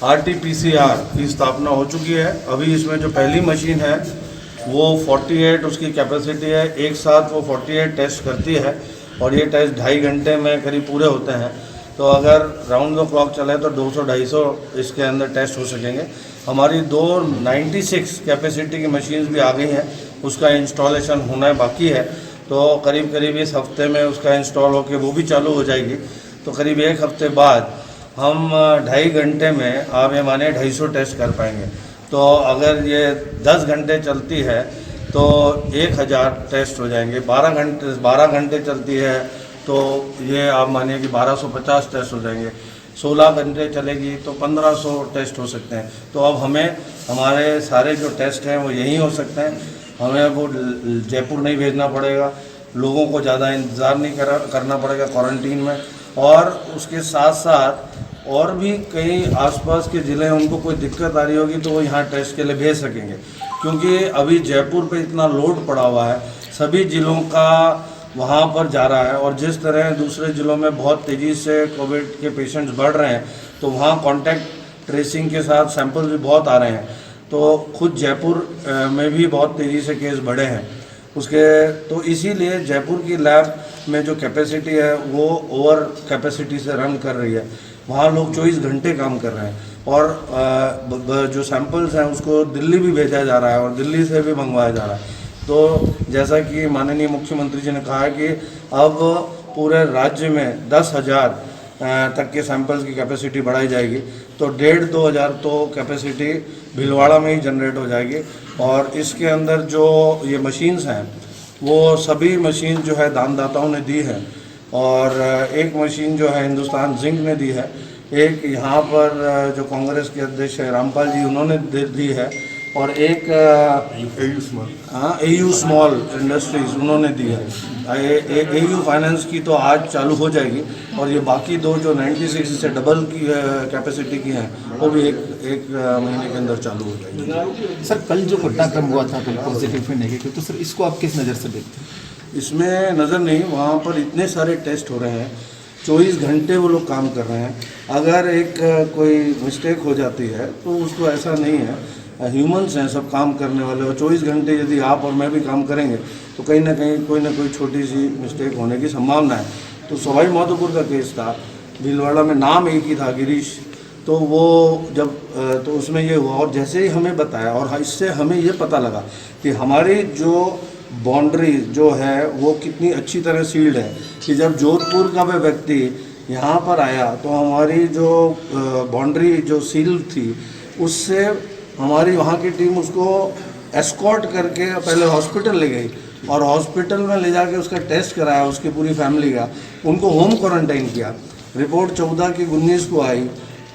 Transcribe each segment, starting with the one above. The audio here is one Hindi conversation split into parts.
RT-PCR की स्थापना हो चुकी है। अभी इसमें जो पहली मशीन है वो 48 उसकी कैपेसिटी है, एक साथ वो 48 टेस्ट करती है और ये टेस्ट 2.5 घंटे में करीब पूरे होते हैं। तो अगर राउंड द क्लॉक चले तो 200-250 इसके अंदर टेस्ट हो सकेंगे। हमारी 96 कैपेसिटी की मशीन्स भी आ गई हैं, उसका इंस्टॉलेशन होना बाकी है। तो करीब करीब इस हफ्ते में उसका इंस्टॉल होकर वो भी चालू हो जाएगी। तो करीब एक हफ्ते बाद हम 2.5 घंटे में आप ये माने 250 टेस्ट कर पाएंगे। तो अगर ये 10 घंटे चलती है तो 1000 टेस्ट हो जाएंगे। 12 घंटे चलती है तो ये आप मानिए कि 1250 टेस्ट हो जाएंगे। 16 घंटे चलेगी तो 1500 टेस्ट हो सकते हैं। तो अब हमें हमारे सारे जो टेस्ट हैं वो यहीं हो सकते हैं, हमें वो जयपुर नहीं भेजना पड़ेगा, लोगों को ज़्यादा इंतज़ार नहीं करना पड़ेगा क्वारंटीन में। और उसके साथ साथ और भी कई आसपास के ज़िले हैं, उनको कोई दिक्कत आ रही होगी तो वो यहाँ टेस्ट के लिए भेज सकेंगे, क्योंकि अभी जयपुर पे इतना लोड पड़ा हुआ है, सभी ज़िलों का वहाँ पर जा रहा है। और जिस तरह दूसरे ज़िलों में बहुत तेज़ी से कोविड के पेशेंट्स बढ़ रहे हैं तो वहाँ कॉन्टैक्ट ट्रेसिंग के साथ सैंपल भी बहुत आ रहे हैं। तो खुद जयपुर में भी बहुत तेज़ी से केस बढ़े हैं उसके। तो इसीलिए जयपुर की लैब में जो कैपेसिटी है वो ओवर कैपेसिटी से रन कर रही है। वहाँ लोग 24 घंटे काम कर रहे हैं और जो सैंपल्स हैं उसको दिल्ली भी भेजा जा रहा है और दिल्ली से भी मंगवाया जा रहा है। तो जैसा कि माननीय मुख्यमंत्री जी ने कहा है कि अब पूरे राज्य में 10,000 तक के सैंपल्स की कैपेसिटी बढ़ाई जाएगी। तो 1,500-2 हज़ार तो कैपेसिटी भीलवाड़ा में ही जनरेट हो जाएगी। और इसके अंदर जो ये मशीन्स हैं वो सभी मशीन जो है दानदाताओं ने दी है। और एक मशीन जो है हिंदुस्तान जिंक ने दी है, एक यहाँ पर जो कांग्रेस के अध्यक्ष है रामपाल जी उन्होंने दी है, और एक AU स्मॉल इंडस्ट्रीज उन्होंने दी है। AU फाइनेंस की तो आज चालू हो जाएगी और ये बाकी दो जो 96 से डबल की कैपेसिटी की हैं वो भी एक महीने के अंदर चालू हो जाएगी। सर कल जो घटनाक्रम हुआ था पॉजिटिव फिर नेगेटिव, तो सर इसको आप किस नज़र से देखते हैं? इसमें नज़र नहीं, वहाँ पर इतने सारे टेस्ट हो रहे हैं, 24 घंटे वो लोग काम कर रहे हैं। अगर एक कोई मिस्टेक हो जाती है तो उसको ऐसा नहीं है, ह्यूमंस हैं सब काम करने वाले, और 24 घंटे यदि आप और मैं भी काम करेंगे तो कहीं ना कहीं कोई ना कोई छोटी सी मिस्टेक होने की संभावना है। तो सवाई माधोपुर का केस था, भीलवाड़ा में नाम एक ही था गिरीश, तो वो जब तो उसमें ये हुआ और जैसे ही हमें बताया और इससे हमें ये पता लगा कि हमारी जो बाउंड्री जो है वो कितनी अच्छी तरह सील्ड है कि जब जोधपुर का वह व्यक्ति यहाँ पर आया तो हमारी जो बाउंड्री जो सील थी उससे हमारी वहाँ की टीम उसको एस्कॉर्ट करके पहले हॉस्पिटल ले गई और हॉस्पिटल में ले जाके उसका टेस्ट कराया, उसकी पूरी फैमिली का, उनको होम क्वारंटाइन किया। रिपोर्ट 14 की 19 को आई,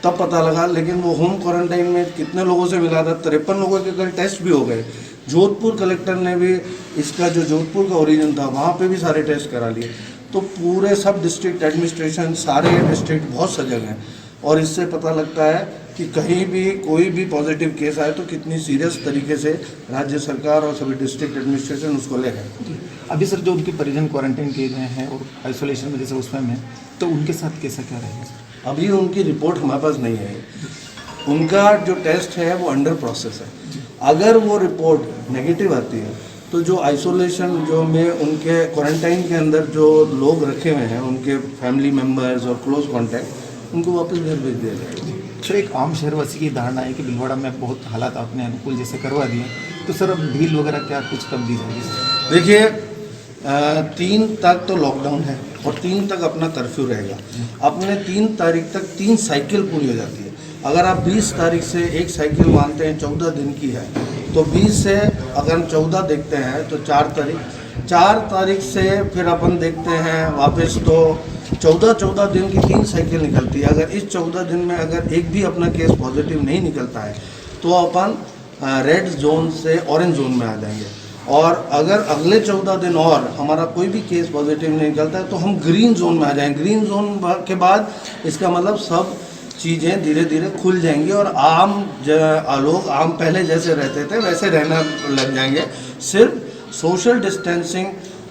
तब पता लगा। लेकिन वो होम क्वारंटाइन में कितने लोगों से मिला था? 53 लोगों के कल टेस्ट भी हो गए। जोधपुर कलेक्टर ने भी इसका जो जोधपुर का ओरिजिन था वहाँ पे भी सारे टेस्ट करा लिए। तो पूरे सब डिस्ट्रिक्ट एडमिनिस्ट्रेशन सारे डिस्ट्रिक्ट बहुत सजग हैं और इससे पता लगता है कि कहीं भी कोई भी पॉजिटिव केस आए तो कितनी सीरियस तरीके से राज्य सरकार और सभी डिस्ट्रिक्ट एडमिनिस्ट्रेशन उसको ले गए। अभी सर जो उनके परिजन क्वारंटाइन किए गए हैं और आइसोलेशन में जैसे उसमें है, तो उनके साथ कैसा क्या रहेगा सर? अभी उनकी रिपोर्ट हमारे पास नहीं है, उनका जो टेस्ट है वो अंडर प्रोसेस है। अगर वो रिपोर्ट नेगेटिव आती है तो जो आइसोलेशन जो में उनके क्वारंटाइन के अंदर जो लोग रखे हुए हैं उनके फैमिली मेम्बर्स और क्लोज कॉन्टैक्ट, उनको वापस घर भेज दिया जाएगा। सर एक आम शहरवासी की धारणा है कि भीलवाड़ा में बहुत हालात आपने अनुकूल जैसे करवा दिए, तो सर अब ढील वगैरह क्या कुछ कब दी जाएगी सर? देखिए 3 तक तो लॉकडाउन है और 3 तक अपना कर्फ्यू रहेगा। अपने 3 तारीख तक 3 साइकिल पूरी हो जाती है। अगर आप 20 तारीख से एक साइकिल मानते हैं 14 दिन की है, तो 20 से अगर हम 14 देखते हैं तो 4 तारीख से फिर अपन देखते हैं वापस, तो 14 दिन की 3 साइकिल निकलती है। अगर इस 14 दिन में अगर एक भी अपना केस पॉजिटिव नहीं निकलता है तो अपन रेड जोन से ऑरेंज जोन में आ जाएंगे। और अगर अगले 14 दिन और हमारा कोई भी केस पॉजिटिव नहीं निकलता है तो हम ग्रीन जोन में आ जाएंगे। ग्रीन जोन के बाद इसका मतलब सब चीज़ें धीरे धीरे खुल जाएंगी और लोग पहले जैसे रहते थे वैसे रहना लग जाएंगे। सिर्फ सोशल डिस्टेंसिंग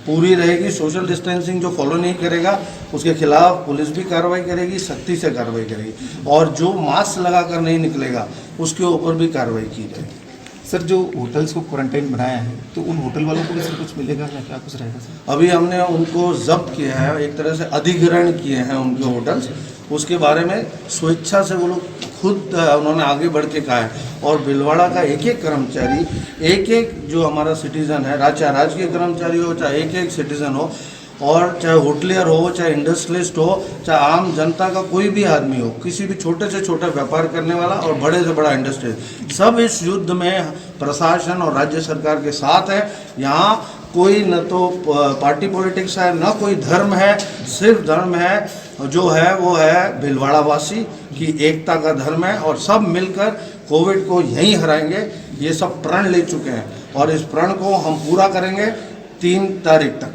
पूरी रहेगी। सोशल डिस्टेंसिंग जो फॉलो नहीं करेगा उसके खिलाफ पुलिस भी कार्रवाई करेगी, सख्ती से कार्रवाई करेगी, और जो मास्क लगाकर नहीं निकलेगा उसके ऊपर भी कार्रवाई की जाएगी। सर जो होटल्स को क्वारंटाइन बनाया है तो उन होटल वालों को भी सर कुछ मिलेगा या क्या कुछ रहेगा सर? अभी हमने उनको जब्त किया है, एक तरह से अधिग्रहण किए हैं उनके होटल्स। उसके बारे में स्वेच्छा से वो लोग खुद उन्होंने आगे बढ़ के कहा है, और भीलवाड़ा का एक एक कर्मचारी, एक एक जो हमारा सिटीज़न है, चाहे राजकीय कर्मचारी हो, चाहे एक एक सिटीज़न हो, और चाहे होटलियर हो, चाहे इंडस्ट्रियलिस्ट हो, चाहे आम जनता का कोई भी आदमी हो, किसी भी छोटे से छोटा व्यापार करने वाला और बड़े से बड़ा इंडस्ट्रियल, सब इस युद्ध में प्रशासन और राज्य सरकार के साथ है। यहाँ कोई न तो पार्टी पॉलिटिक्स है, न कोई धर्म है, सिर्फ धर्म है जो है वो है भीलवाड़ा वासी की एकता का धर्म है, और सब मिलकर कोविड को यहीं हराएंगे। ये सब प्रण ले चुके हैं और इस प्रण को हम पूरा करेंगे 3 तारीख तक।